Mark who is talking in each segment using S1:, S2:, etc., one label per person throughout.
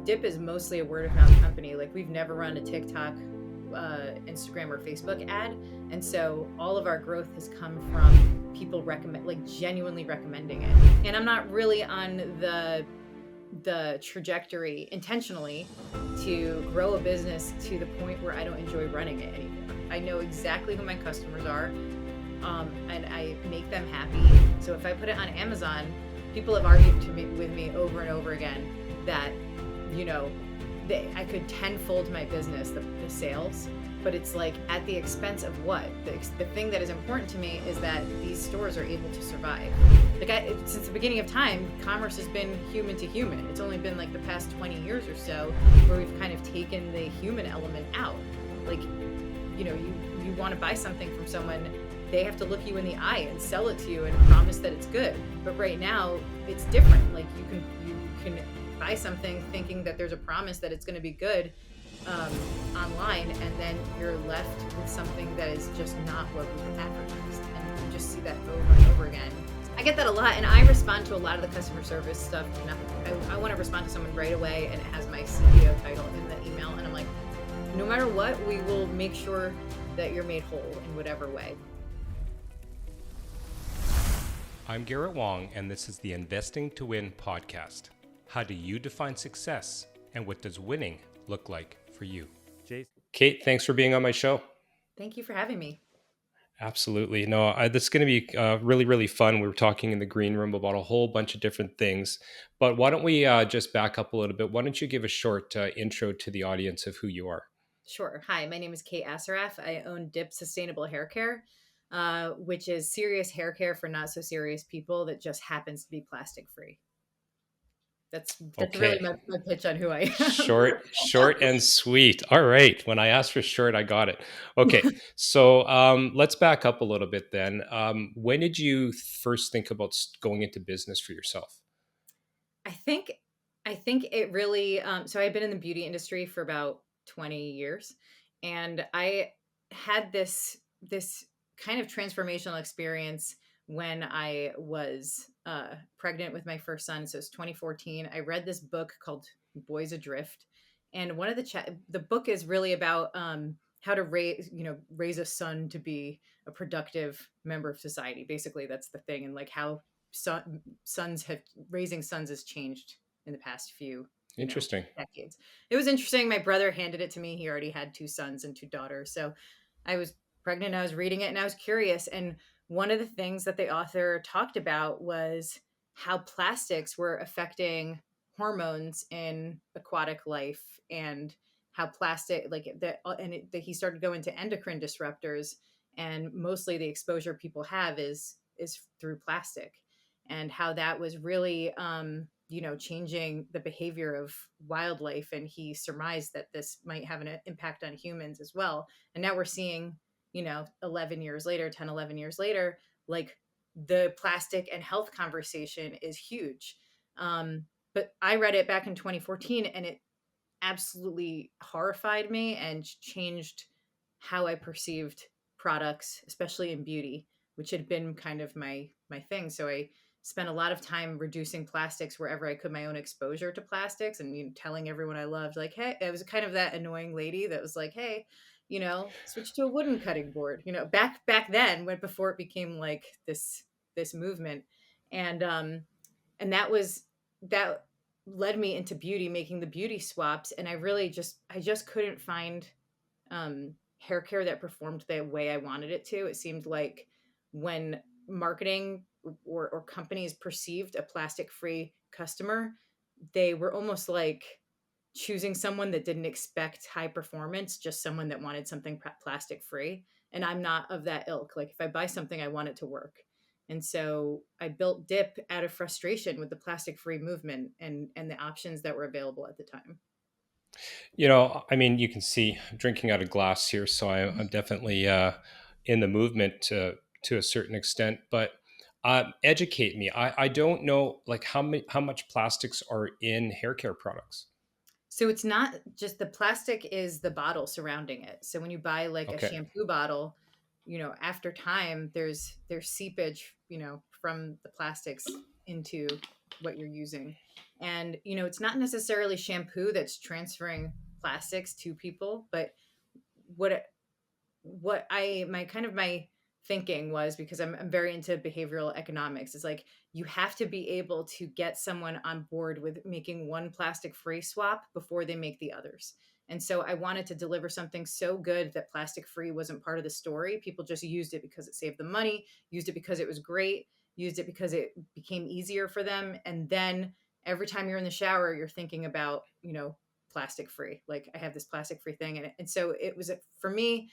S1: Dip is mostly a word of mouth company. Like we've never run a TikTok, Instagram or Facebook ad. And so all of our growth has come from people genuinely recommending it. And I'm not really on the trajectory intentionally to grow a business to the point where I don't enjoy running it anymore. I know exactly who my customers are, and I make them happy. So if I put it on Amazon, people have argued with me over and over again that, I could tenfold my business, the sales, but it's like at the expense of what? The thing that is important to me is that these stores are able to survive. Since the beginning of time, commerce has been human to human. It's only been like the past 20 years or so where we've kind of taken the human element out. Like, you want to buy something from someone, they have to look you in the eye and sell it to you and promise that it's good. But right now, it's different. Like you can buy something thinking that there's a promise that it's going to be good online, and then you're left with something that is just not what was advertised. And you just see that over and over again. I get that a lot, and I respond to a lot of the customer service stuff. I want to respond to someone right away, and it has my CEO title in the email, and I'm like, no matter what, we will make sure that you're made whole in whatever way.
S2: I'm Garret Wong, and this is the Investing to Win podcast. How do you define success, and what does winning look like for you? Kate, thanks for being on my show.
S1: Thank you for having me.
S2: Absolutely. No, this is going to be really, really fun. We were talking in the green room about a whole bunch of different things, but why don't we just back up a little bit? Why don't you give a short intro to the audience of who you are?
S1: Sure. Hi, my name is Kate Assaraf. I own Dip Sustainable Haircare, which is serious hair care for not so serious people that just happens to be plastic free. That's okay. Really my pitch on who I am.
S2: Short and sweet. All right. When I asked for short, I got it. Okay. So let's back up a little bit then. When did you first think about going into business for yourself?
S1: I think it really, so I've been in the beauty industry for about 20 years, and I had this kind of transformational experience when I was pregnant with my first son. So it's 2014. I read this book called Boys Adrift. And one of the book is really about how to raise a son to be a productive member of society. Basically, that's the thing. And like how raising sons has changed in the past few decades. It was interesting. My brother handed it to me. He already had 2 sons and 2 daughters. So I was pregnant. I was reading it and I was curious. And one of the things that the author talked about was how plastics were affecting hormones in aquatic life, and how plastic, he started going to endocrine disruptors, and mostly the exposure people have is through plastic, and how that was really, changing the behavior of wildlife. And he surmised that this might have an impact on humans as well. And now we're seeing, 11 years later, like the plastic and health conversation is huge. But I read it back in 2014 and it absolutely horrified me and changed how I perceived products, especially in beauty, which had been kind of my thing. So I spent a lot of time reducing plastics wherever I could, my own exposure to plastics, and telling everyone I loved, like, hey, I was kind of that annoying lady that was like, hey, switch to a wooden cutting board, back then, before it became like this movement. And that led me into beauty, making the beauty swaps. And I just couldn't find hair care that performed the way I wanted it to. It seemed like when marketing or companies perceived a plastic-free customer, they were almost like choosing someone that didn't expect high performance, just someone that wanted something plastic free. And I'm not of that ilk. Like if I buy something, I want it to work. And so I built Dip out of frustration with the plastic free movement and the options that were available at the time.
S2: You can see I'm drinking out of glass here, so I'm definitely in the movement to a certain extent, but educate me. I don't know, like how much plastics are in hair care products.
S1: So it's not just the plastic, is the bottle surrounding it. So when you buy like a shampoo bottle, after time, there's seepage, from the plastics into what you're using. And, it's not necessarily shampoo that's transferring plastics to people, but what my thinking was, because I'm very into behavioral economics, is like you have to be able to get someone on board with making one plastic free swap before they make the others. And so I wanted to deliver something so good that plastic free wasn't part of the story. People just used it because it saved them money, used it because it was great, used it because it became easier for them. And then every time you're in the shower, you're thinking about, plastic free. Like, I have this plastic free thing. And so it was, for me,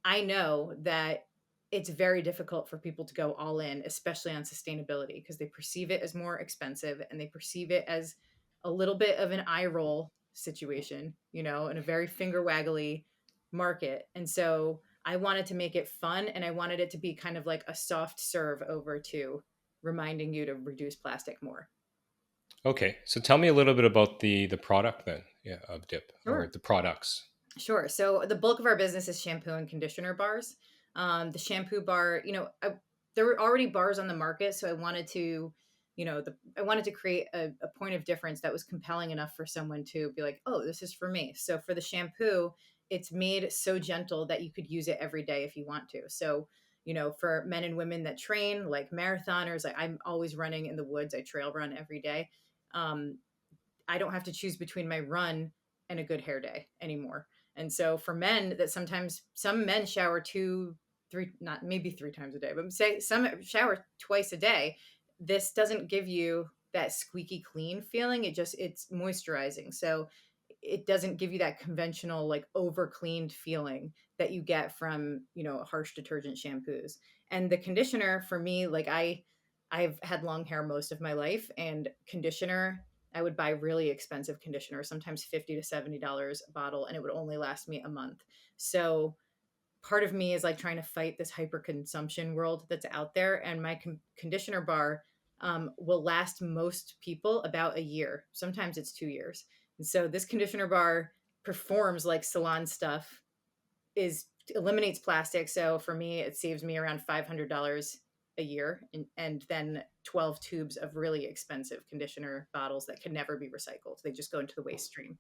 S1: I know that it's very difficult for people to go all in, especially on sustainability, because they perceive it as more expensive and they perceive it as a little bit of an eye roll situation, in a very finger waggly market. And so I wanted to make it fun, and I wanted it to be kind of like a soft serve over to reminding you to reduce plastic more.
S2: Okay, so tell me a little bit about the product then, yeah, of Dip, or
S1: Sure.
S2: the products.
S1: Sure. So the bulk of our business is shampoo and conditioner bars. The shampoo bar, there were already bars on the market, so I wanted to, I wanted to create a point of difference that was compelling enough for someone to be like, oh, this is for me. So for the shampoo, it's made so gentle that you could use it every day if you want to. So, for men and women that train, like marathoners, like I'm always running in the woods. I trail run every day. Um, I don't have to choose between my run and a good hair day anymore. And so for men, that sometimes some men shower two, three, not maybe three times a day, but say some shower twice a day. This doesn't give you that squeaky clean feeling. It's moisturizing. So it doesn't give you that conventional, like, over cleaned feeling that you get from, harsh detergent shampoos. And the conditioner for me, like, I've had long hair most of my life, and conditioner, I would buy really expensive conditioner, sometimes $50 to $70 a bottle, and it would only last me a month. So part of me is like trying to fight this hyper consumption world that's out there. And my conditioner bar will last most people about a year. Sometimes it's 2 years. And so this conditioner bar performs like salon stuff, is eliminates plastic. So for me, it saves me around $500 a year, and then 12 tubes of really expensive conditioner bottles that can never be recycled. They just go into the waste stream.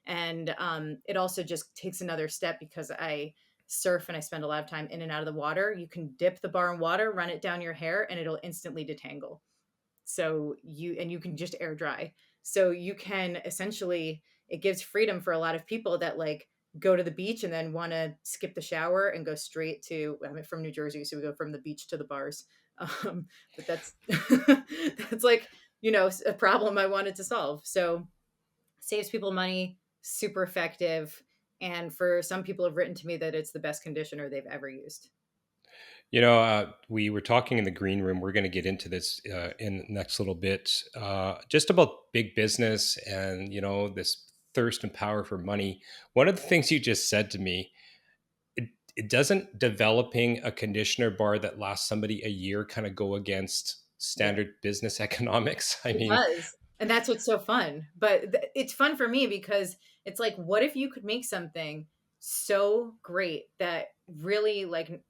S1: And it also just takes another step because I surf and I spend a lot of time in and out of the water. You can dip the bar in water, run it down your hair, and it'll instantly detangle. So you can just air dry. So you can essentially, it gives freedom for a lot of people that like go to the beach and then want to skip the shower and go straight to, I'm from New Jersey, so we go from the beach to the bars. But that's that's like, a problem I wanted to solve. So saves people money, super effective, and for some people have written to me that it's the best conditioner they've ever used.
S2: We were talking in the green room. We're going to get into this in the next little bit, just about big business and, this thirst and power for money. One of the things you just said to me, it doesn't developing a conditioner bar that lasts somebody a year kind of go against
S1: Yeah.
S2: standard business economics. I
S1: It
S2: mean,
S1: does. And that's what's so fun. But it's fun for me because it's like, what if you could make something so great that really, like,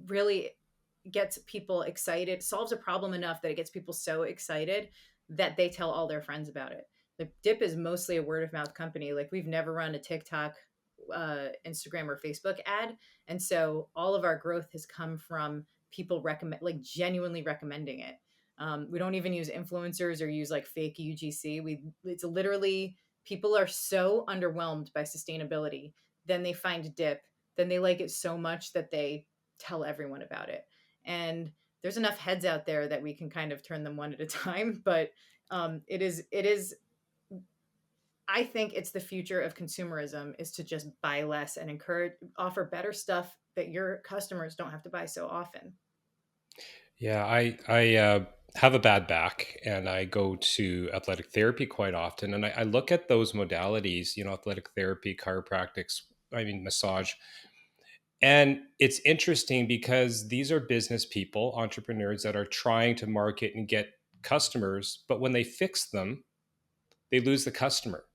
S1: really gets people excited, solves a problem enough that it gets people so excited that they tell all their friends about it. Like, Dip is mostly a word of mouth company. Like, we've never run a TikTok, Instagram, or Facebook ad. And so all of our growth has come from people recommend, like, genuinely recommending it. We don't even use influencers or use like fake UGC. It's literally, people are so underwhelmed by sustainability. Then they find Dip, then they like it so much that they tell everyone about it. And there's enough heads out there that we can kind of turn them one at a time. But it is, I think it's the future of consumerism, is to just buy less and offer better stuff that your customers don't have to buy so often.
S2: yeah, I have a bad back, and I go to athletic therapy quite often, and I look at those modalities, athletic therapy, chiropractics, I mean massage, and it's interesting because these are business people, entrepreneurs that are trying to market and get customers, but when they fix them, they lose the customer.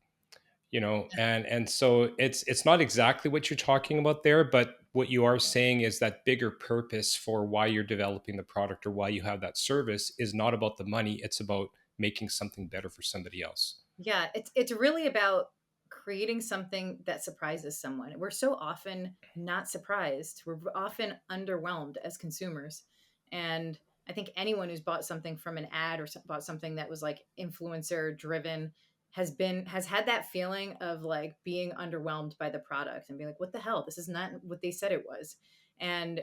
S2: And so it's not exactly what you're talking about there, but what you are saying is that bigger purpose for why you're developing the product or why you have that service is not about the money. It's about making something better for somebody else.
S1: Yeah, it's really about creating something that surprises someone. We're so often not surprised. We're often underwhelmed as consumers. And I think anyone who's bought something from an ad or bought something that was like influencer driven has had that feeling of like being underwhelmed by the product and being like, what the hell? This is not what they said it was. And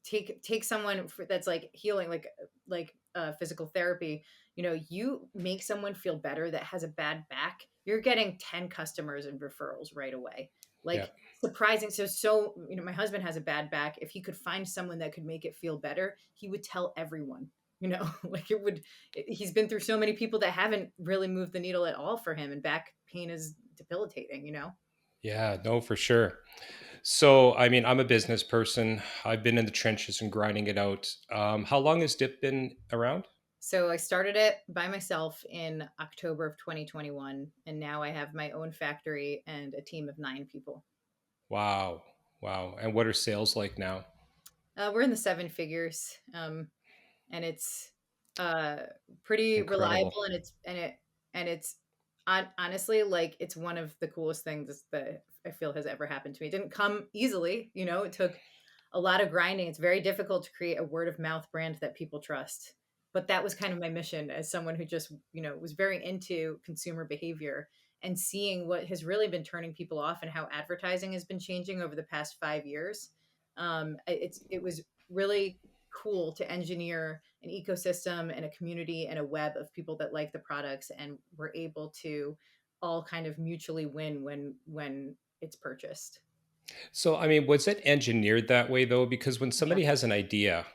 S1: take someone that's like healing, like physical therapy. You make someone feel better that has a bad back, you're getting 10 customers and referrals right away.
S2: Yeah.
S1: Like surprising. So my husband has a bad back. If he could find someone that could make it feel better, he would tell everyone. Like he's been through so many people that haven't really moved the needle at all for him, and back pain is debilitating.
S2: Yeah, no, for sure. So, I mean, I'm a business person. I've been in the trenches and grinding it out. How long has Dip been around?
S1: So I started it by myself in October of 2021, and now I have my own factory and a team of 9 people.
S2: Wow. Wow. And what are sales like now?
S1: We're in the 7 figures, and it's uh, pretty
S2: Incredible.
S1: reliable, and it's honestly, like, it's one of the coolest things that I feel has ever happened to me. It didn't come easily, it took a lot of grinding. It's very difficult to create a word of mouth brand that people trust. But that was kind of my mission as someone who just, was very into consumer behavior and seeing what has really been turning people off and how advertising has been changing over the past 5 years. It was really cool to engineer an ecosystem and a community and a web of people that like the products and were able to all kind of mutually win when it's purchased.
S2: So, I mean, was it engineered that way though? Because when
S1: Yeah.
S2: somebody has an idea,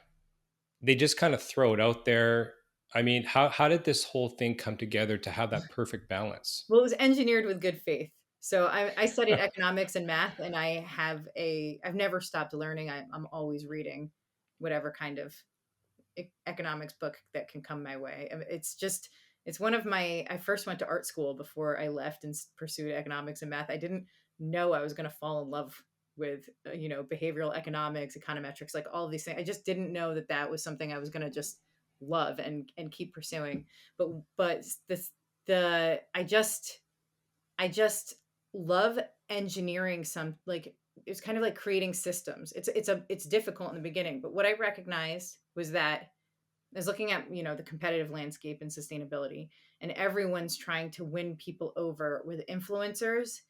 S2: they just kind of throw it out there. I mean, how did this whole thing come together to have that perfect balance?
S1: Well, it was engineered with good faith. So I studied economics and math, and I've never stopped learning. I'm always reading whatever kind of economics book that can come my way. It's one of my. I first went to art school before I left and pursued economics and math. I didn't know I was going to fall in love with behavioral economics, econometrics, like all of these things. I just didn't know that that was something I was going to just love and keep pursuing. But this the I just love engineering some, like, it's kind of like creating systems. It's difficult in the beginning, but what I recognized was that I was looking at, the competitive landscape and sustainability, and everyone's trying to win people over with influencers,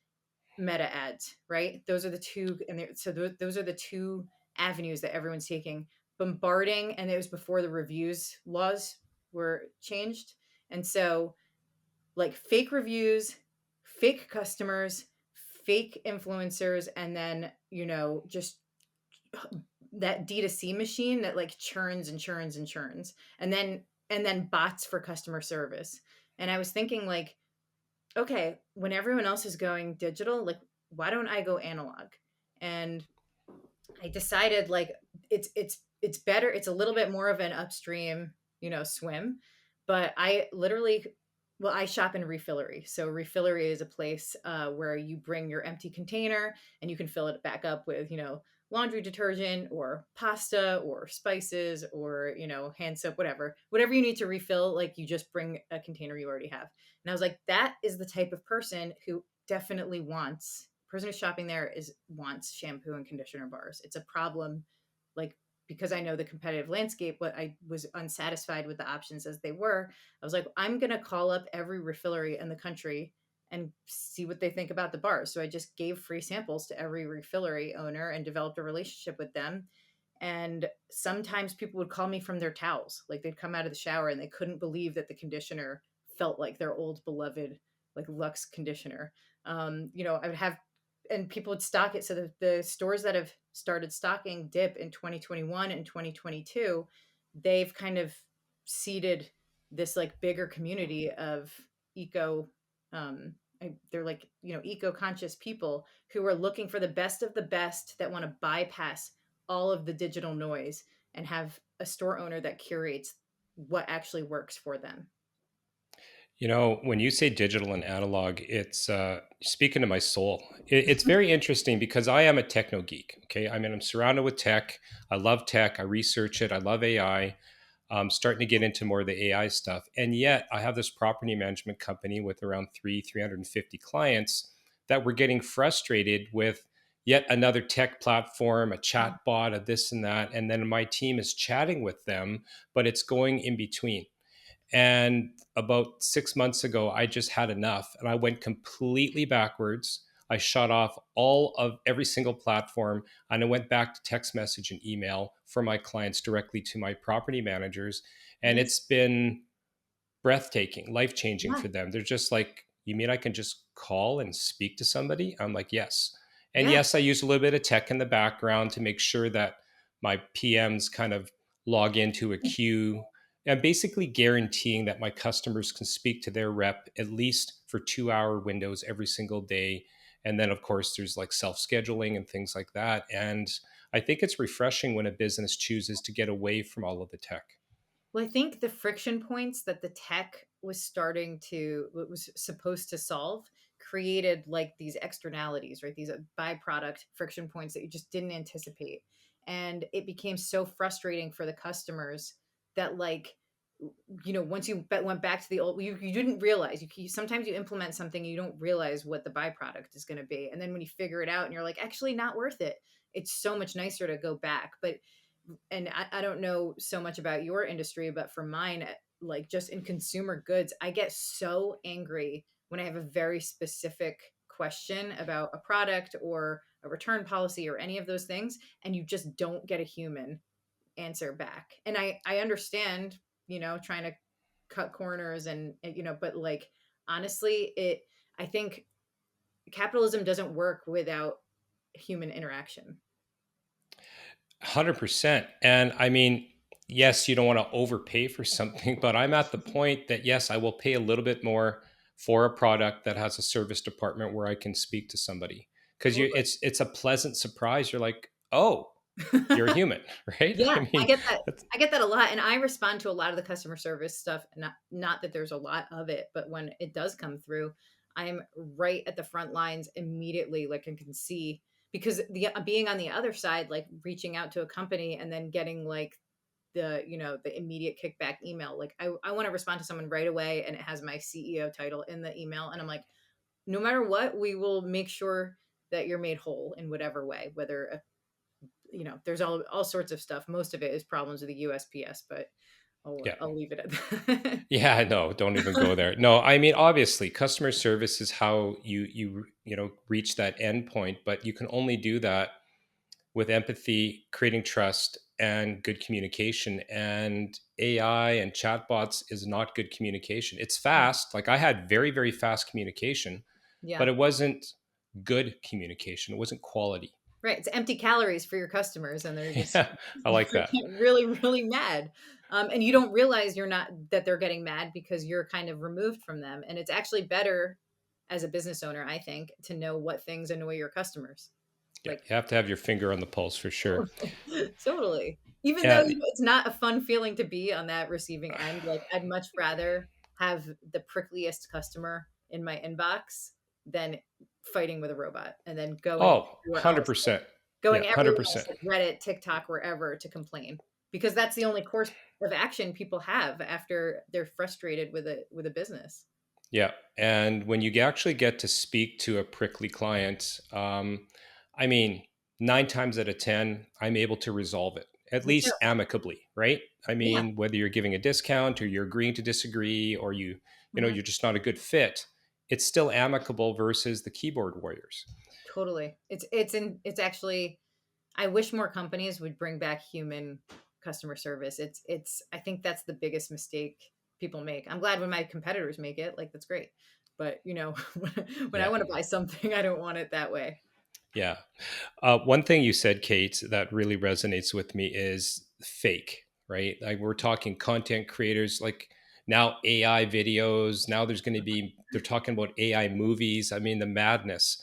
S1: meta ads, right? Those are the two, and those are the two avenues that everyone's taking. Bombarding, and it was before the reviews laws were changed, and so like fake reviews, fake customers, fake influencers, and then, just that D2C machine that like churns and churns and churns. And then bots for customer service. And I was thinking like, okay, when everyone else is going digital, like why don't I go analog? And I decided like it's better. It's a little bit more of an upstream, swim. But I shop in refillery. So refillery is a place where you bring your empty container and you can fill it back up with, laundry detergent or pasta or spices or, hand soap, whatever you need to refill. Like you just bring a container you already have. And I was like, that is the type of person who definitely person who's shopping there wants shampoo and conditioner bars. It's a problem, like, because I know the competitive landscape, but I was unsatisfied with the options as they were. I was like, I'm gonna call up every refillery in the country and see what they think about the bars. So I just gave free samples to every refillery owner and developed a relationship with them. And sometimes people would call me from their towels. Like they'd come out of the shower and they couldn't believe that the conditioner felt like their old beloved, like Lux conditioner. I would have, and people would stock it. So the stores that have started stocking Dip in 2021 and 2022, they've kind of seeded this like bigger community of eco, they're like, eco conscious people who are looking for the best of the best, that want to bypass all of the digital noise and have a store owner that curates what actually works for them.
S2: When you say digital and analog, it's speaking to my soul. It's very interesting because I am a techno geek. Okay. I mean, I'm surrounded with tech. I love tech. I research it. I love AI. I'm starting to get into more of the AI stuff. And yet I have this property management company with around 350 clients that we're getting frustrated with yet another tech platform, a chat bot, a this and that. And then my team is chatting with them, but it's going in between. And about 6 months ago, I just had enough and I went completely backwards. I shut off all of every single platform and I went back to text message and email for my clients directly to my property managers. And
S1: Yes.
S2: it's been breathtaking, life changing
S1: Yeah.
S2: for them. They're just like, you mean I can just call and speak to somebody? I'm like, yes. And
S1: Yeah.
S2: yes, I use a little bit of tech in the background to make sure that my PMs kind of log into a queue and basically guaranteeing that my customers can speak to their rep at least for 2 hour windows every single day. And then, of course, there's like self scheduling and things like that. And I think it's refreshing when a business chooses to get away from all of the tech.
S1: Well, I think the friction points that the tech was supposed to solve created like these externalities, right? These byproduct friction points that you just didn't anticipate. And it became so frustrating for the customers that like once you went back to the old, you didn't realize sometimes you implement something, you don't realize what the byproduct is going to be. And then when you figure it out and you're like, actually not worth it. It's so much nicer to go back. But and I don't know so much about your industry, but for mine, like just in consumer goods, I get so angry when I have a very specific question about a product or a return policy or any of those things, and you just don't get a human answer back. And I understand, trying to cut corners but like honestly, I think capitalism doesn't work without human interaction.
S2: 100%. And I mean, yes, you don't want to overpay for something, but I'm at the point that yes, I will pay a little bit more for a product that has a service department where I can speak to somebody because
S1: Totally.
S2: it's a pleasant surprise. You're like, oh, you're a human, right?
S1: Yeah,
S2: I
S1: I
S2: mean,
S1: get that.
S2: that's,
S1: I get that a lot, and I respond to a lot of the customer service stuff. Not that there's a lot of it, but when it does come through, I'm right at the front lines immediately. Like I can see because the being on the other side, like reaching out to a company and then getting like the immediate kickback email. Like I want to respond to someone right away, and it has my CEO title in the email, and I'm like, no matter what, we will make sure that you're made whole in whatever way, whether there's all sorts of stuff. Most of it is problems with the USPS, but
S2: yeah.
S1: I'll leave it at that.
S2: Yeah, no, don't even go there. No, I mean, obviously, customer service is how you reach that end point, but you can only do that with empathy, creating trust, and good communication. And AI and chatbots is not good communication. It's fast. Like I had very, very fast communication, but
S1: Yeah,
S2: it wasn't good communication. It wasn't quality.
S1: right. It's empty calories for your customers, and they're just
S2: Yeah, I like that.
S1: really, really mad. And you don't realize you're not that they're getting mad because you're kind of removed from them. And it's actually better as a business owner, I think, to know what things annoy your customers.
S2: Yeah,
S1: Like
S2: you have to have your finger on the pulse for sure.
S1: totally. Even though
S2: Yeah,
S1: it's not a fun feeling to be on that receiving end, like I'd much rather have the prickliest customer in my inbox than fighting with a robot and then
S2: oh,
S1: everywhere else,
S2: 100%. Yeah,
S1: going everywhere else
S2: 100%.
S1: like Reddit, TikTok, wherever to complain because that's the only course of action people have after they're frustrated with a business.
S2: Yeah. And when you actually get to speak to a prickly client, I mean, 9 times out of 10, I'm able to resolve it, at
S1: Me too.
S2: least amicably, right? I
S1: Yeah.
S2: mean, whether you're giving a discount or you're agreeing to disagree or
S1: Mhm.
S2: you're just not a good fit, it's still amicable versus the keyboard warriors.
S1: Totally. It's actually I wish more companies would bring back human customer service. It's I think that's the biggest mistake people make. I'm glad when my competitors make it, like that's great. But when I
S2: Yeah.
S1: want to buy something, I don't want it that way.
S2: Yeah. One thing you said, Kate, that really resonates with me is fake, right? Like we're talking content creators, like now AI videos. Now they're talking about AI movies. I mean, the madness.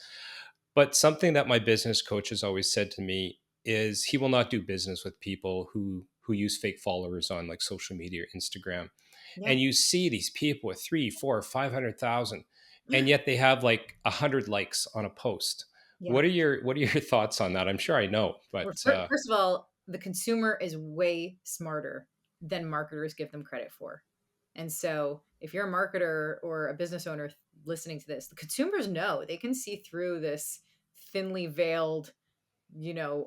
S2: But something that my business coach has always said to me is he will not do business with people who use fake followers on like social media or Instagram.
S1: Yeah.
S2: And you see these people with 3, 4, 500,000, and yet they have like 100 likes on a post.
S1: Yeah.
S2: What are your thoughts on that? I'm sure I know,
S1: Well,
S2: but
S1: first of all, the consumer is way smarter than marketers give them credit for. And so, if you're a marketer or a business owner listening to this, the consumers know they can see through this thinly veiled,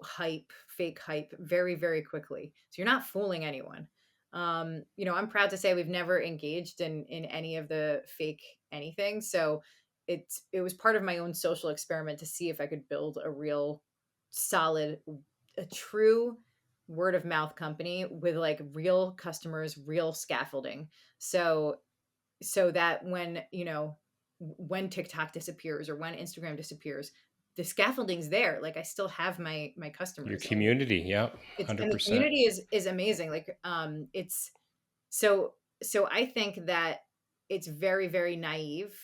S1: hype, fake hype very, very quickly. So you're not fooling anyone. I'm proud to say we've never engaged in any of the fake anything. So it was part of my own social experiment to see if I could build a real solid, a true word of mouth company with like real customers, real scaffolding. So that when TikTok disappears or when Instagram disappears, the scaffolding's there. Like I still have my
S2: your
S1: customers, and
S2: community, yeah,
S1: it's and the
S2: 100%.
S1: community is amazing. Like it's so I think that it's very, very naive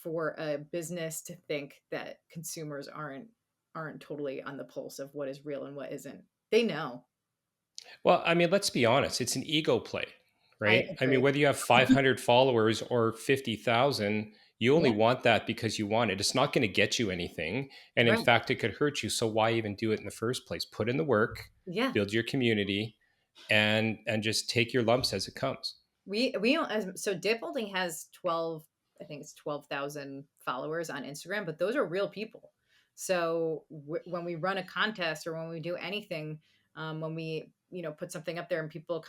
S1: for a business to think that consumers aren't totally on the pulse of what is real and what isn't. They know.
S2: Well, I mean, let's be honest, it's an ego play,
S1: I
S2: right? I mean,
S1: agree.
S2: whether you have 500 followers or 50,000, you only
S1: Yeah,
S2: want that because you want it. It's not going to get you anything. And in
S1: right.
S2: fact, it could hurt you. So why even do it in the first place? Put in the work,
S1: Yeah.
S2: build your community, and just take your lumps as it comes.
S1: We don't so Dip Holding has 12, I think it's 12,000 followers on Instagram, but those are real people. So when we run a contest or when we do anything, when we put something up there and people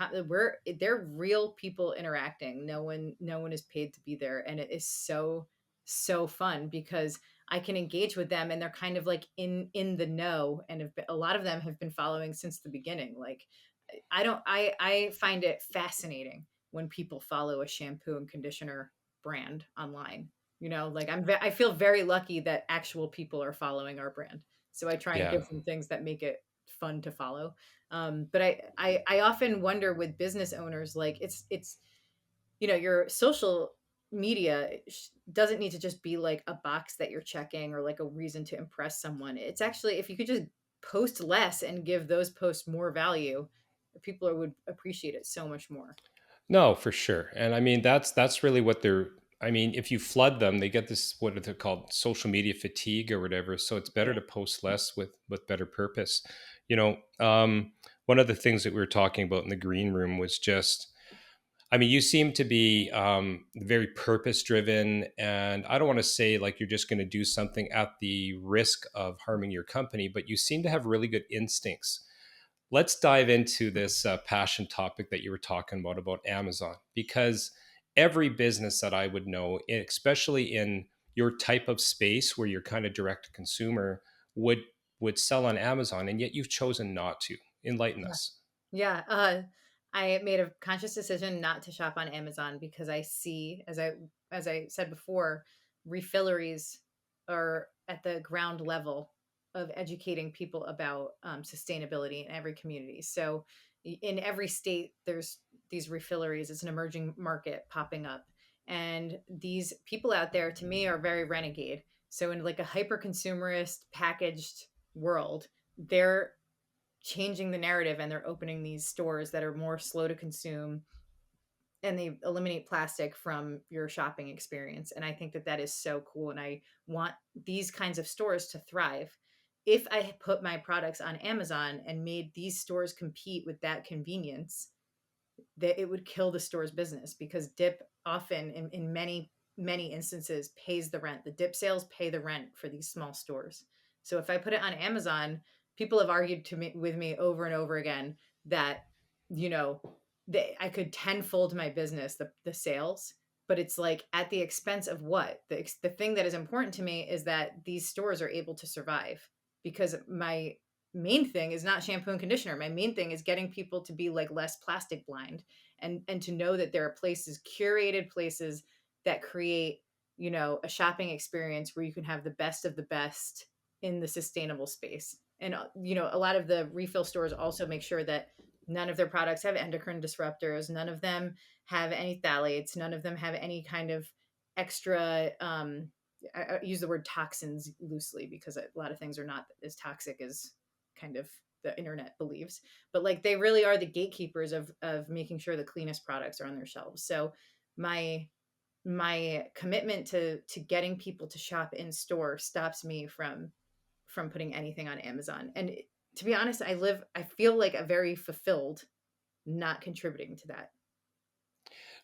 S1: they're real people interacting. No one is paid to be there, and it is so fun because I can engage with them and they're kind of like in the know, and a lot of them have been following since the beginning. Like I find it fascinating when people follow a shampoo and conditioner brand online. Like I feel very lucky that actual people are following our brand. So I try and
S2: Yeah.
S1: give them things that make it fun to follow. But I often wonder with business owners, like it's your social media doesn't need to just be like a box that you're checking or like a reason to impress someone. It's actually, if you could just post less and give those posts more value, people would appreciate it so much more.
S2: No, for sure. And I mean, that's really what they're, I mean, if you flood them, they get this, what are they called, social media fatigue or whatever. So it's better
S1: Yeah.
S2: to post less with better purpose. One of the things that we were talking about in the green room was just, I mean, you seem to be very purpose driven, and I don't want to say like you're just going to do something at the risk of harming your company, but you seem to have really good instincts. Let's dive into this passion topic that you were talking about Amazon, because every business that I would know, especially in your type of space where you're kind of direct to consumer, would would sell on Amazon, and yet you've chosen not to. Enlighten us.
S1: Yeah, I made a conscious decision not to shop on Amazon because I see, as I said before, refilleries are at the ground level of educating people about sustainability in every community. So, in every state, there's these refilleries. It's an emerging market popping up, and these people out there, to me, are very renegade. So, in like a hyper consumerist packaged world, they're changing the narrative and they're opening these stores that are more slow to consume, and they eliminate plastic from your shopping experience. And I think that that is so cool, and I want these kinds of stores to thrive. If I put my products on Amazon and made these stores compete with that convenience, that it would kill the store's business, because Dip often in many instances pays the rent. The Dip sales pay the rent for these small stores. So if I put it on Amazon, people have argued with me over and over again that you know I could tenfold my business, the sales, but it's like at the expense of what? The thing that is important to me is that these stores are able to survive, because my main thing is not shampoo and conditioner. My main thing is getting people to be like less plastic blind, and to know that there are places, curated places, that create, a shopping experience where you can have the best of the best in the sustainable space. And a lot of the refill stores also make sure that none of their products have endocrine disruptors, none of them have any phthalates, none of them have any kind of extra I use the word toxins loosely because a lot of things are not as toxic as kind of the internet believes, but like they really are the gatekeepers of making sure the cleanest products are on their shelves. So my my commitment to getting people to shop in store stops me from putting anything on Amazon. And to be honest, I feel like a very fulfilled not contributing to that.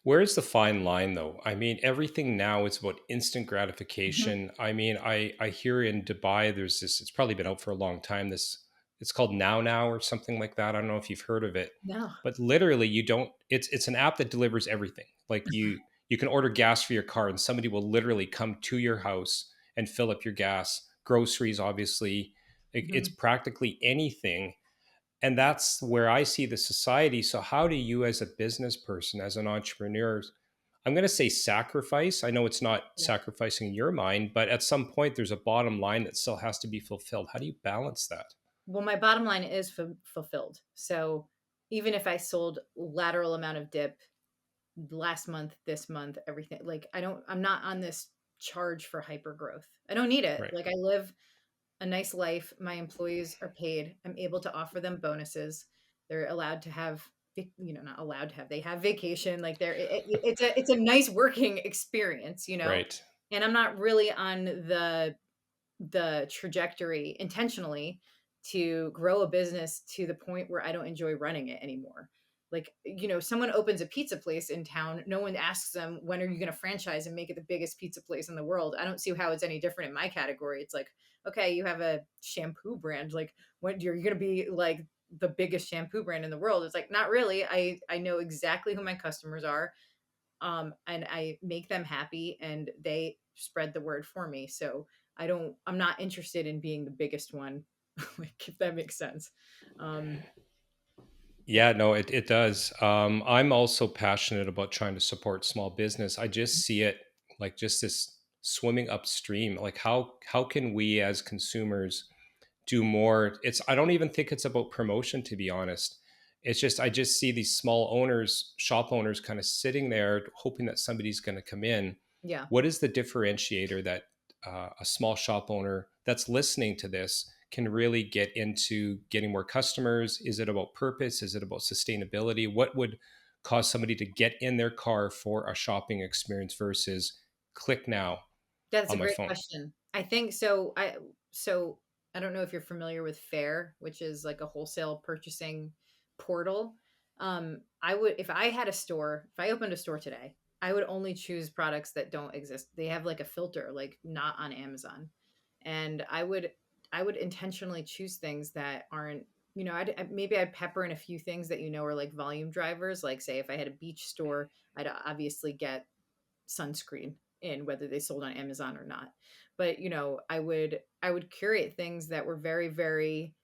S2: Where's the fine line though? I mean, everything now is about instant
S1: Mhm.
S2: gratification. I mean, I hear in Dubai there's this, it's probably been out for a long time, this, it's called Now or something like that. I don't know if you've heard of it.
S1: No.
S2: But literally you don't, it's an app that delivers everything. Like you can order gas for your car and somebody will literally come to your house and fill up your gas, groceries obviously. It's
S1: Mhm.
S2: practically anything, and that's where I see the society. So how do you as a business person, as an entrepreneur, I'm going to say sacrifice, I know it's not
S1: Yeah.
S2: sacrificing your mind, but at some point there's a bottom line that still has to be fulfilled. How do you balance that?
S1: Well, my bottom line is fulfilled. So even if I sold lateral amount of dip last month, this month, everything, like I'm not on this charge for hyper growth. I don't need it.
S2: Right.
S1: Like I live a nice life. My employees are paid. I'm able to offer them bonuses. They're allowed to have, not allowed to have, they have vacation. Like it's a nice working experience.
S2: Right.
S1: And I'm not really on the trajectory intentionally to grow a business to the point where I don't enjoy running it anymore. Like, someone opens a pizza place in town, no one asks them, when are you going to franchise and make it the biggest pizza place in the world? I don't see how it's any different in my category. It's like, okay, you have a shampoo brand. Like, when you're going to be like the biggest shampoo brand in the world? It's like, not really. I know exactly who my customers are, and I make them happy and they spread the word for me. So I'm not interested in being the biggest one, like if that makes sense. Um,
S2: Yeah, no, it does. I'm also passionate about trying to support small business. I just see it like just this swimming upstream. Like how can we as consumers do more? It's, I don't even think it's about promotion, to be honest. It's just I just see these small owners, shop owners, kind of sitting there hoping that somebody's going to come in.
S1: yeah,
S2: What is the differentiator that a small shop owner that's listening to this can really get into getting more customers? Is it about purpose? Is it about sustainability? What would cause somebody to get in their car for a shopping experience versus click now
S1: that's a
S2: on my
S1: great
S2: phone?
S1: question. I think so. I don't know if you're familiar with Fair, which is like a wholesale purchasing portal. I would, if I had a store, if I opened a store today, I would only choose products that don't exist. They have like a filter, like not on Amazon, and I would intentionally choose things that aren't. Maybe I'd pepper in a few things that are like volume drivers. Like, say, if I had a beach store, I'd obviously get sunscreen in, whether they sold on Amazon or not. But I would curate things that were very, very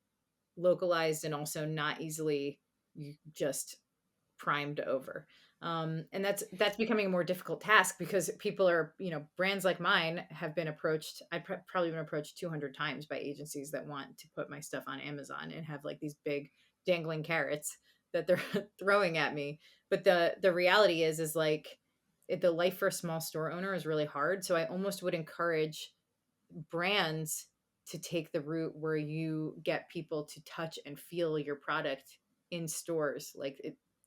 S1: localized and also not easily just primed over. And that's becoming a more difficult task because people are, brands like mine have been approached. Probably been approached 200 times by agencies that want to put my stuff on Amazon and have like these big dangling carrots that they're throwing at me. But the reality is like the life for a small store owner is really hard. So I almost would encourage brands to take the route where you get people to touch and feel your product in stores.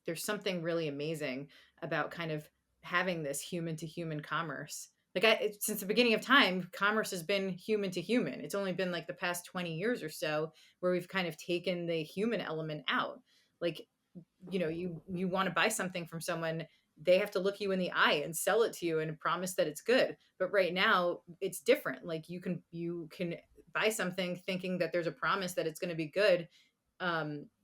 S1: There's something really amazing about kind of having this human to human commerce. Since the beginning of time, commerce has been human to human. It's only been like the past 20 years or so where we've kind of taken the human element out. Like, you want to buy something from someone, they have to look you in the eye and sell it to you and promise that it's good. But right now it's different. Like, you can buy something thinking that there's a promise that it's going to be good,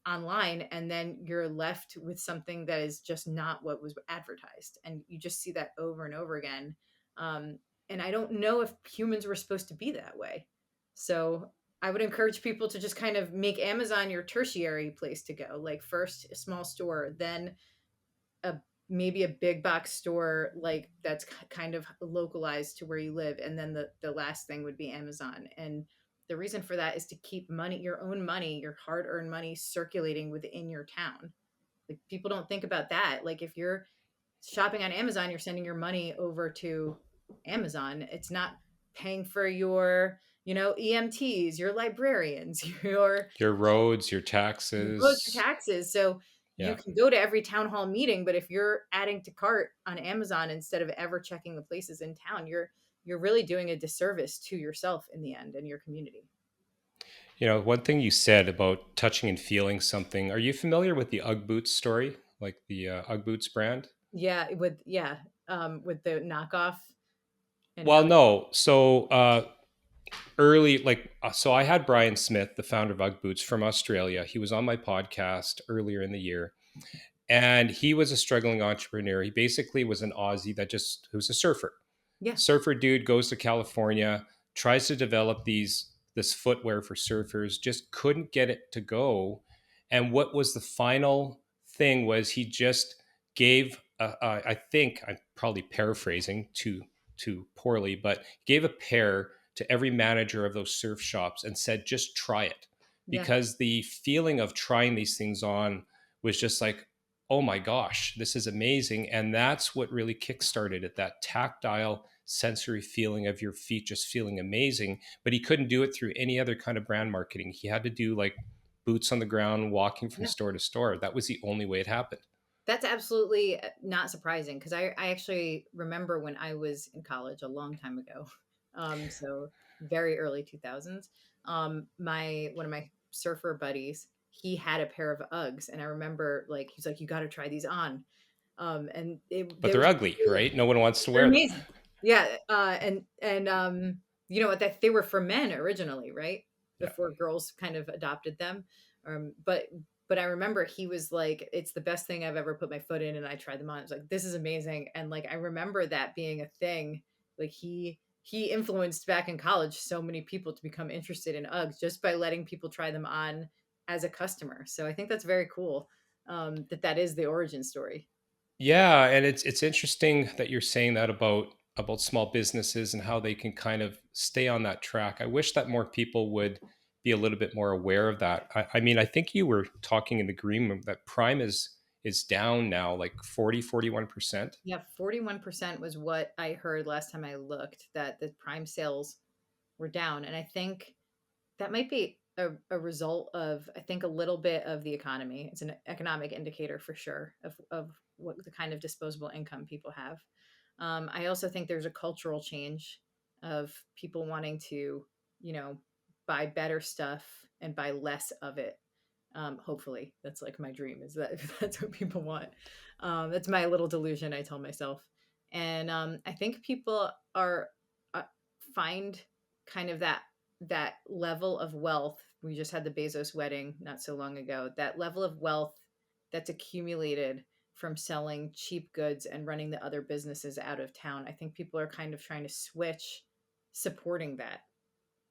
S1: online, and then you're left with something that is just not what was advertised, and you just see that over and over again. um, and I don't know if humans were supposed to be that way. So I would encourage people to just kind of make Amazon your tertiary place to go. Like, first a small store, then a maybe a big box store, like that's kind of localized to where you live, and then the last thing would be Amazon. And the reason for that is to keep money, your own money, your hard-earned money, circulating within your town. Like, people don't think about that. Like, if you're shopping on Amazon, you're sending your money over to Amazon. It's not paying for your EMTs, your librarians,
S2: Your roads, your
S1: your roads, your
S2: taxes.
S1: taxes. So you
S2: Yeah.
S1: can go to every town hall meeting, but if you're adding to cart on Amazon instead of ever checking the places in town, you're really doing a disservice to yourself in the end and your community.
S2: One thing you said about touching and feeling something. Are you familiar with the Ugg boots story? Like the Ugg boots brand?
S1: With the knockoff and
S2: Well,
S1: how it
S2: no. So early, so I had Brian Smith, the founder of Ugg Boots from Australia. He was on my podcast earlier in the year, and he was a struggling entrepreneur. He basically was an Aussie who was a surfer.
S1: yeah,
S2: Surfer dude goes to California, tries to develop this footwear for surfers, just couldn't get it to go. And what was the final thing was he just gave I think I'm probably paraphrasing too poorly, but gave a pair to every manager of those surf shops and said, just try it.
S1: yeah,
S2: Because the feeling of trying these things on was just like, oh my gosh, this is amazing. And that's what really kickstarted it, that tactile sensory feeling of your feet just feeling amazing. But he couldn't do it through any other kind of brand marketing. He had to do like boots on the ground, walking from
S1: yeah.
S2: store to store. That was the only way it happened.
S1: That's absolutely not surprising because I actually remember when I was in college a long time ago, so very early 2000s. My one of my surfer buddies, he had a pair of Uggs, and I remember like he's like, "You got to try these on," and
S2: But
S1: they were
S2: they're ugly, right? No one wants to
S1: they're
S2: wear them.
S1: amazing. Yeah, and you know what? That they were for men originally, right?
S2: Yeah.
S1: Before girls kind of adopted them. But I remember he was like, "It's the best thing I've ever put my foot in," and I tried them on. I was like, "This is amazing," and like I remember that being a thing. Like he influenced back in college so many people to become interested in Uggs just by letting people try them on as a customer. So I think that's very cool. That is the origin story.
S2: Yeah, and it's interesting that you're saying that about small businesses and how they can kind of stay on that track. I wish that more people would be a little bit more aware of that. I mean, I think you were talking in the green room that Prime is down now like 41%.
S1: Yeah, 41% was what I heard last time I looked, that the prime sales were down. And I think that might be a result of, I think, a little bit of the economy. It's an economic indicator for sure of what the kind of disposable income people have. I also think there's a cultural change of people wanting to, you know, buy better stuff and buy less of it. Hopefully, that's like my dream, is that if that's what people want. That's my little delusion I tell myself. And I think people are uh, find kind of that level of wealth. We just had the Bezos wedding not so long ago. That level of wealth that's accumulated from selling cheap goods and running the other businesses out of town. I think people are kind of trying to switch supporting that.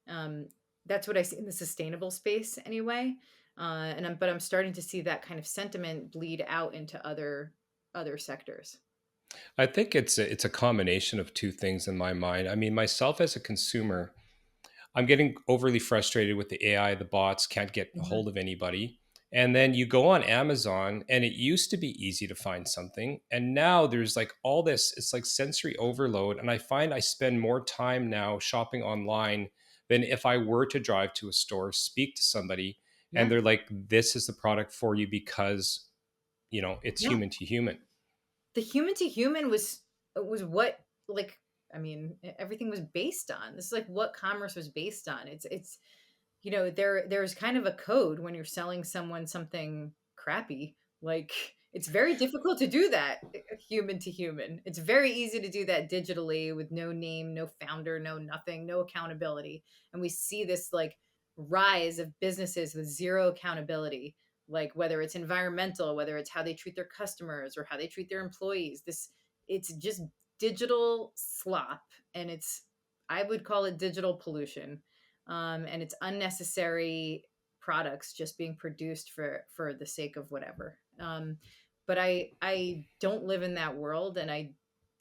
S1: Um, that's what I see in the sustainable space anyway. But I'm starting to see that kind of sentiment bleed out into other sectors.
S2: I think it's a combination of two things in my mind. I mean, myself as a consumer, I'm getting overly frustrated with the AI, the bots can't get a
S1: Mhm.
S2: hold of anybody. And then you go on Amazon and it used to be easy to find something. And now there's like all this, it's like sensory overload. And I find I spend more time now shopping online than if I were to drive to a store, speak to somebody, and
S1: Yeah,
S2: they're like, this is the product for you because, it's
S1: yeah.
S2: human to human.
S1: The human to human was what, like, I mean, everything was based on. This is like what commerce was based on. It's there's kind of a code when you're selling someone something crappy. Like, it's very difficult to do that human to human. It's very easy to do that digitally with no name, no founder, no nothing, no accountability. And we see this like rise of businesses with zero accountability, like whether it's environmental, whether it's how they treat their customers or how they treat their employees. It's just digital slop, and I would call it digital pollution. And it's unnecessary products just being produced for the sake of whatever. But I don't live in that world, and I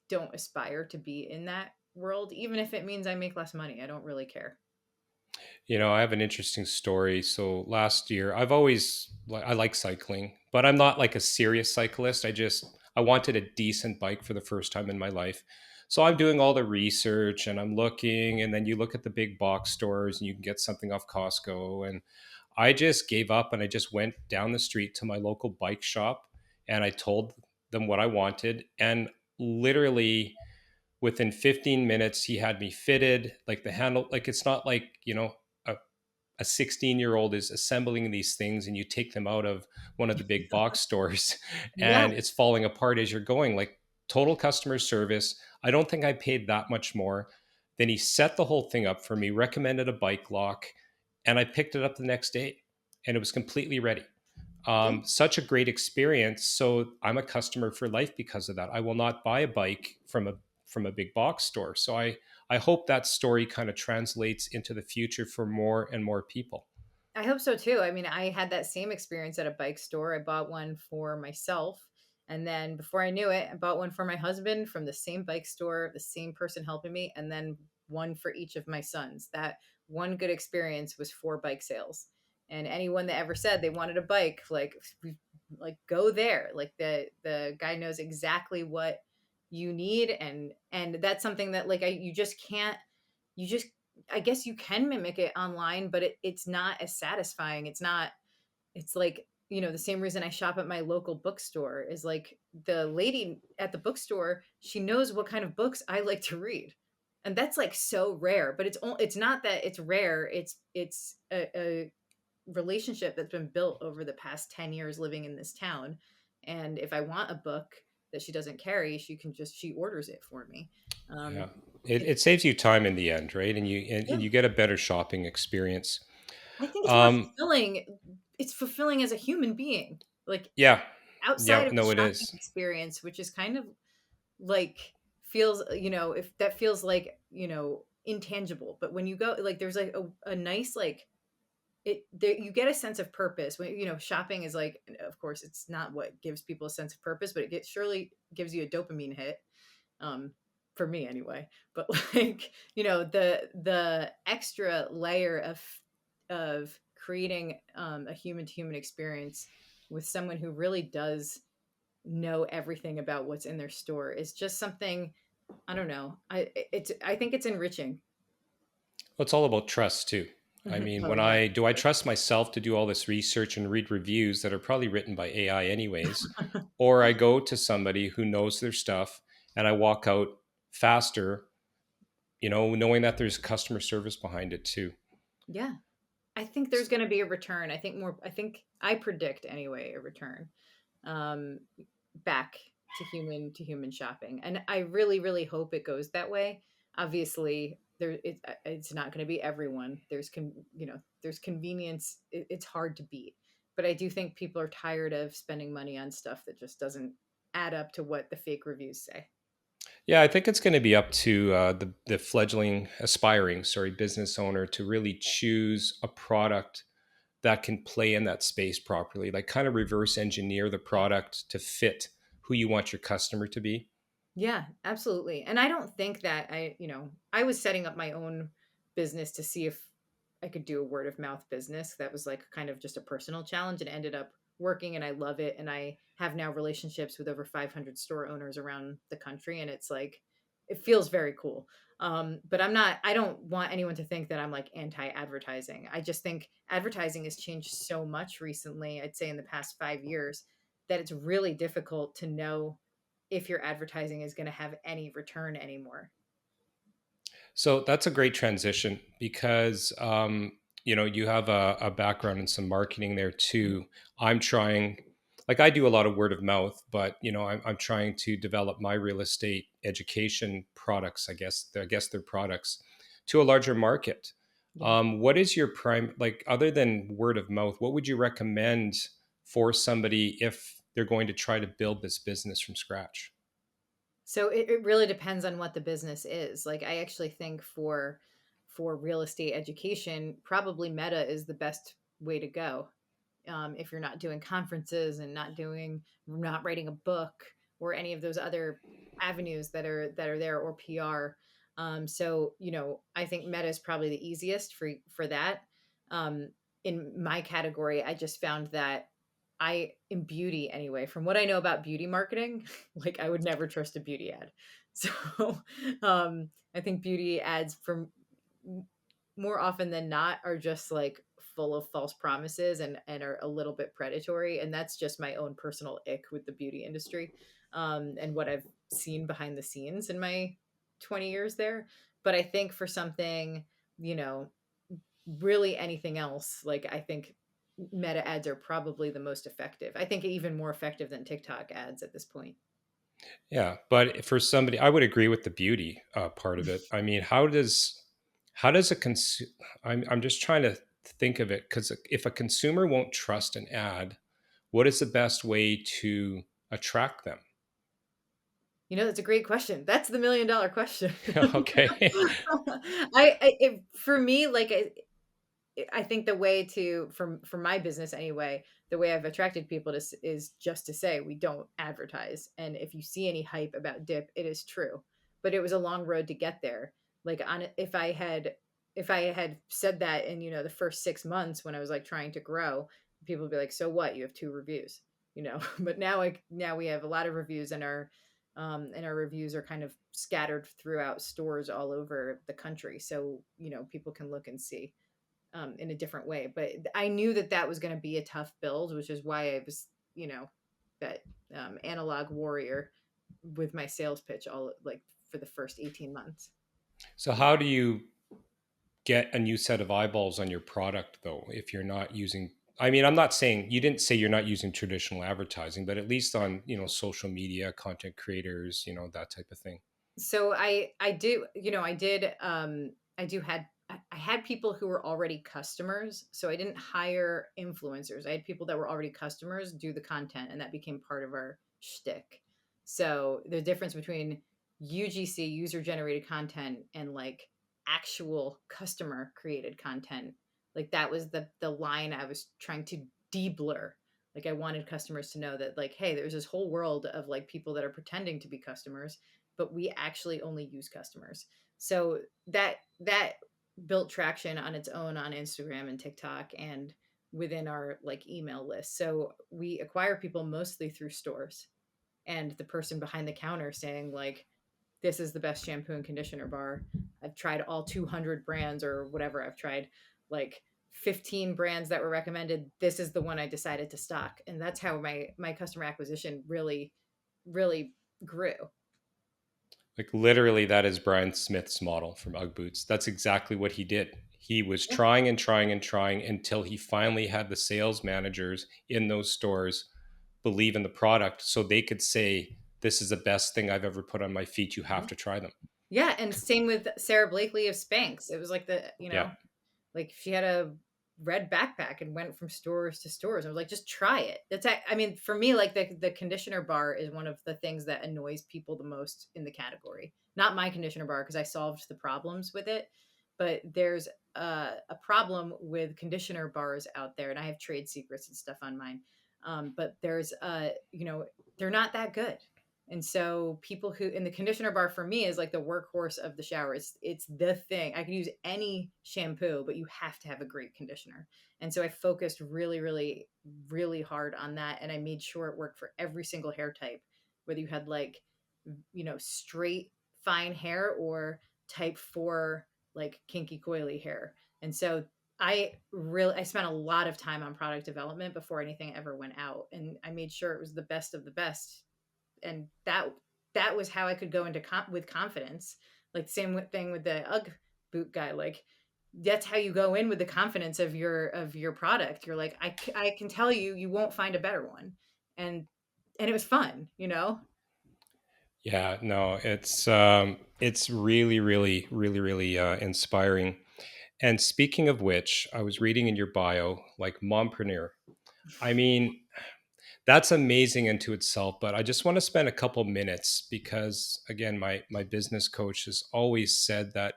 S1: don't aspire to be in that world, even if it means I make less money. I don't really care.
S2: I have an interesting story. So last year, I like cycling, but I'm not like a serious cyclist. I wanted a decent bike for the first time in my life. So I'm doing all the research and I'm looking, and then you look at the big box stores and you can get something off Costco. And I just gave up and I just went down the street to my local bike shop and I told them what I wanted. And literally within 15 minutes, he had me fitted, like the handle, like it's not like, a 16-year-old is assembling these things and you take them out of one of the big box stores
S1: Yeah.
S2: and it's falling apart as you're going. Like total customer service. I don't think I paid that much more. Then he set the whole thing up for me, recommended a bike lock, and I picked it up the next day and it was completely ready.
S1: Yeah.
S2: Such a great experience. So I'm a customer for life because of that. I will not buy a bike from a big box store. So I hope that story kind of translates into the future for more and more people.
S1: I hope so too. I mean, I had that same experience at a bike store. I bought one for myself. And then before I knew it, I bought one for my husband from the same bike store, the same person helping me, and then one for each of my sons. That one good experience was 4 bike sales. And anyone that ever said they wanted a bike, like go there. Like the guy knows exactly what you need, and that's something that you just can't, you just, I guess you can mimic it online, but it's not as satisfying. It's not, it's like, the same reason I shop at my local bookstore is like the lady at the bookstore, she knows what kind of books I like to read. And that's like so rare, but it's not that it's rare. It's a relationship that's been built over the past 10 years living in this town. And if I want a book that she doesn't carry, she orders it for me.
S2: Yeah.
S1: Um,
S2: It saves you time in the end, right? And
S1: yeah,
S2: you get a better shopping experience.
S1: I think it's more
S2: Um,
S1: fulfilling. It's fulfilling as a human being, like
S2: yeah. Yeah.
S1: outside of the
S2: No, it
S1: shopping
S2: is.
S1: experience, which is kind of like feels, if that feels like, intangible. But when you go, like, there's like a nice, like, you get a sense of purpose when, shopping is like, of course, it's not what gives people a sense of purpose, but surely gives you a dopamine hit. um for me anyway. But like, the extra layer of creating a human to human experience with someone who really does know everything about what's in their store is just something. I don't know, I think it's enriching.
S2: Well, it's all about trust too. I mean,
S1: Oh
S2: when
S1: yeah.
S2: I trust myself to do all this research and read reviews that are probably written by AI anyways, or I go to somebody who knows their stuff and I walk out faster, knowing that there's customer service behind it too.
S1: Yeah, I think there's going to be a return. I think I predict anyway a return, um, back to human shopping, and I really really hope it goes that way. Obviously, it's not going to be everyone. There's convenience. It's hard to beat, but I do think people are tired of spending money on stuff that just doesn't add up to what the fake reviews say.
S2: Yeah, I think it's going to be up to the fledgling, aspiring, sorry, business owner to really choose a product that can play in that space properly, like kind of reverse engineer the product to fit who you want your customer to be.
S1: Yeah, absolutely. And I don't think that I was setting up my own business to see if I could do a word of mouth business. That was like kind of just a personal challenge, and it ended up working, and I love it. And I have now relationships with over 500 store owners around the country. And it's like, it feels very cool. But I don't want anyone to think that I'm like anti advertising. I just think advertising has changed so much recently, I'd say in the past 5 years, that it's really difficult to know if your advertising is going to have any return anymore.
S2: So that's a great transition because you have a background in some marketing there too. I'm trying, like I do a lot of word of mouth, but I'm trying to develop my real estate education products. I guess they're products to a larger market.
S1: Yeah.
S2: What is your prime, like other than word of mouth? What would you recommend for somebody if they're going to try to build this business from scratch?
S1: So it really depends on what the business is. Like, I actually think for real estate education, probably Meta is the best way to go. If you're not doing conferences and not writing a book or any of those other avenues that are there, or PR. So I think Meta is probably the easiest for that. Um, in my category, I just found that in beauty anyway, from what I know about beauty marketing, like I would never trust a beauty ad. So I think beauty ads from more often than not are just like full of false promises and are a little bit predatory. And that's just my own personal ick with the beauty industry, and what I've seen behind the scenes in my 20 years there. But I think for something, you know, really anything else, like I think meta ads are probably the most effective. I think even more effective than TikTok ads at this point.
S2: Yeah, but for somebody, I would agree with the beauty part of it. I mean, how does a I'm just trying to think of it, because if a consumer won't trust an ad, what is the best way to attract them?
S1: You know, that's a great question. That's the $1,000,000 question.
S2: Okay.
S1: For me, like I think the way to for my business anyway, the way I've attracted people is just to say we don't advertise, and if you see any hype about dip, it is true. But it was a long road to get there. Like on if I had said that in, you know, the first 6 months when I was like trying to grow, people would be like, so what? You have 2 reviews, you know. But now we have a lot of reviews, and our reviews are kind of scattered throughout stores all over the country, so you know people can look and see in a different way. But I knew that that was going to be a tough build, which is why I was, you know, that analog warrior with my sales pitch all like for the first 18 months.
S2: So how do you get a new set of eyeballs on your product though if you're not using, I mean, I'm not saying, you didn't say you're not using traditional advertising, but at least on, social media, content creators, that type of thing.
S1: So I do, you know, I do had I had people who were already customers, so I didn't hire influencers. I had people that were already customers do the content, and that became part of our shtick. So the difference between UGC, user generated content, and like actual customer created content, like that was the line I was trying to de-blur. Like I wanted customers to know that, like, hey, there's this whole world of like people that are pretending to be customers, but we actually only use customers. So that built traction on its own on Instagram and TikTok and within our like email list. So we acquire people mostly through stores and the person behind the counter saying like, this is the best shampoo and conditioner bar. I've tried all 200 brands or whatever. I've tried like 15 brands that were recommended. This is the one I decided to stock. And that's how my customer acquisition really grew.
S2: Like literally, that is Brian Smith's model from Ugg Boots. That's exactly what he did. He was
S1: Yeah.
S2: trying and trying and trying until he finally had the sales managers in those stores believe in the product so they could say, this is the best thing I've ever put on my feet. You have to try them.
S1: Yeah, and same with Sarah Blakely of Spanx. It was like
S2: Yeah.
S1: like she had a red backpack and went from stores to stores. I was like, just try it. I mean, for me, like the conditioner bar is one of the things that annoys people the most in the category. Not my conditioner bar because I solved the problems with it, but there's a problem with conditioner bars out there, and I have trade secrets and stuff on mine. But there's they're not that good. And so people who in the conditioner bar for me is like the workhorse of the shower. It's the thing. I can use any shampoo, but you have to have a great conditioner. And so I focused really hard on that, and I made sure it worked for every single hair type, whether you had like straight fine hair or type 4 like kinky coily hair. And so I spent a lot of time on product development before anything ever went out, and I made sure it was the best of the best, and that was how I could go into with confidence. Like the same thing with the UGG boot guy. Like that's how you go in with the confidence of your product. You're like, I can tell you, you won't find a better one, and it was fun, you know.
S2: Yeah, no, it's really, really, really, really inspiring. And speaking of which, I was reading in your bio, like mompreneur. I mean, that's amazing into itself. But I just want to spend a couple minutes because, again, my business coach has always said that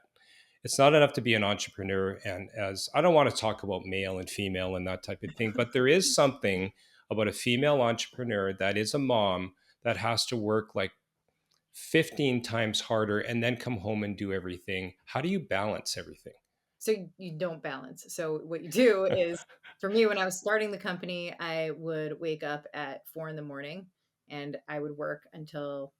S2: it's not enough to be an entrepreneur. And as I don't want to talk about male and female and that type of thing, but there is something about a female entrepreneur that is a mom that has to work like 15 times harder and then come home and do everything. How do you balance everything?
S1: So you don't balance. So what you do is, for me, when I was starting the company, I would wake up at 4 in the morning and I would work until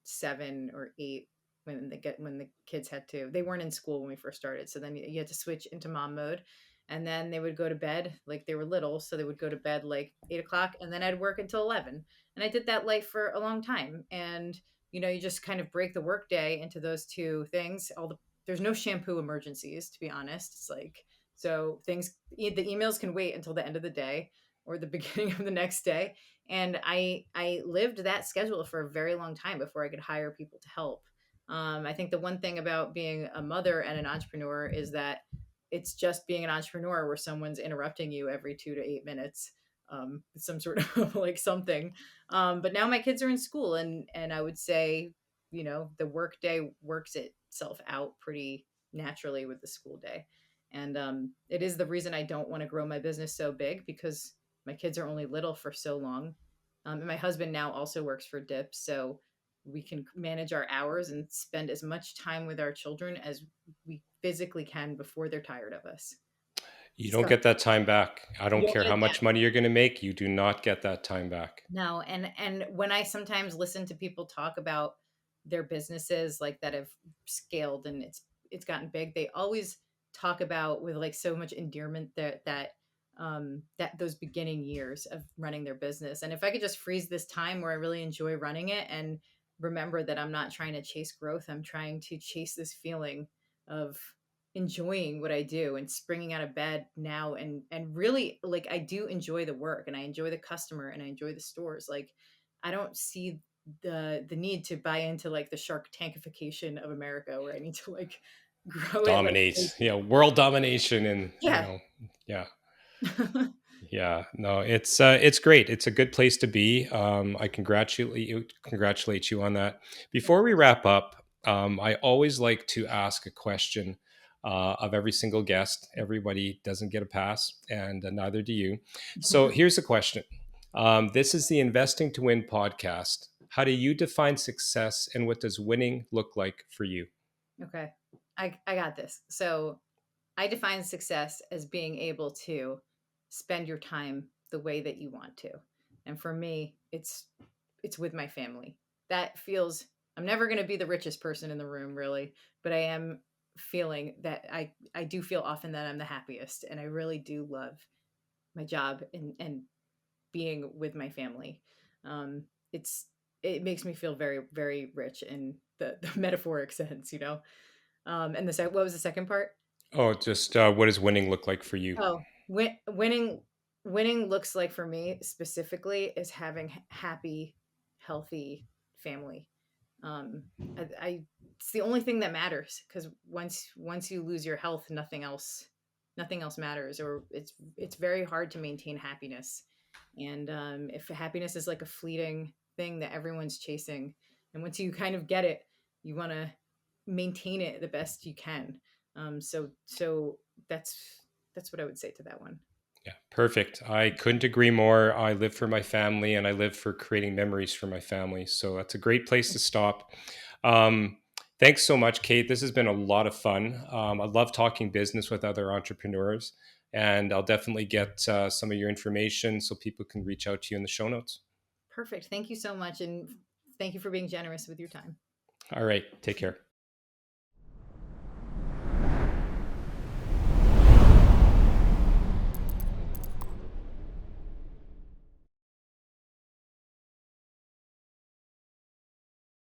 S1: 7 or 8 when the kids they weren't in school when we first started. So then you had to switch into mom mode. And then they would go to bed like they were little. So they would go to bed like 8 o'clock, and then I'd work until 11. And I did that life for a long time. And, you just kind of break the workday into those two things. There's no shampoo emergencies, to be honest. It's like, so the emails can wait until the end of the day or the beginning of the next day. And I lived that schedule for a very long time before I could hire people to help. I think the one thing about being a mother and an entrepreneur is that it's just being an entrepreneur where someone's interrupting you every 2 to 8 minutes, some sort of like something. But now my kids are in school, and I would say, the work day works itself out pretty naturally with the school day. And it is the reason I don't want to grow my business so big, because my kids are only little for so long. And my husband now also works for DIP, so we can manage our hours and spend as much time with our children as we physically can before they're tired of us.
S2: You don't
S1: So
S2: get that time back. I
S1: you
S2: don't
S1: don't
S2: care
S1: get
S2: how
S1: it back.
S2: much money you're going to make. You do not get that time back.
S1: No, and when I sometimes listen to people talk about their businesses like that have scaled and it's gotten big, they always talk about with like so much endearment that those beginning years of running their business. And if I could just freeze this time where I really enjoy running it and remember that I'm not trying to chase growth, I'm trying to chase this feeling of enjoying what I do and springing out of bed now, and really, like, I do enjoy the work and I enjoy the customer and I enjoy the stores. Like, I don't see the need to buy into like the Shark Tankification of America where I need to like grow it like
S2: Dominate,
S1: crazy.
S2: world domination, and
S1: Yeah.
S2: yeah. Yeah, no, it's great. It's a good place to be. I congratulate you on that.
S1: Thank
S2: Before we wrap up, I always like to ask a question of every single guest. Everybody doesn't get a pass, and neither do you. So
S1: you.
S2: here's the question. This is the Investing to Win podcast. How do you define success, and what does winning look like for you?
S1: Okay. I got this. So I define success as being able to spend your time the way that you want to. And for me, it's with my family. That feels I'm never going to be the richest person in the room really, but I am feeling that I do feel often that I'm the happiest, and I really do love my job and being with my family. Um it's it makes me feel very very rich in the metaphoric sense. And what was the second part?
S2: Oh, just what does winning look like for you?
S1: Oh, winning looks like for me specifically is having happy, healthy family. Um, I it's the only thing that matters, because once you lose your health, nothing else matters, or it's very hard to maintain happiness. And if happiness is like a fleeting thing that everyone's chasing, and once you kind of get it, you want to maintain it the best you can. So that's what I would say to that one.
S2: Yeah, perfect. I couldn't agree more. I live for my family and I live for creating memories for my family. So that's a great place to stop. Um, Thanks so much, Kate. This has been a lot of fun. I love talking business with other entrepreneurs, and I'll definitely get some of your information so people can reach out to you in the show notes.
S1: Perfect. Thank you so much, and thank you for being generous with your time.
S2: All right. Take care.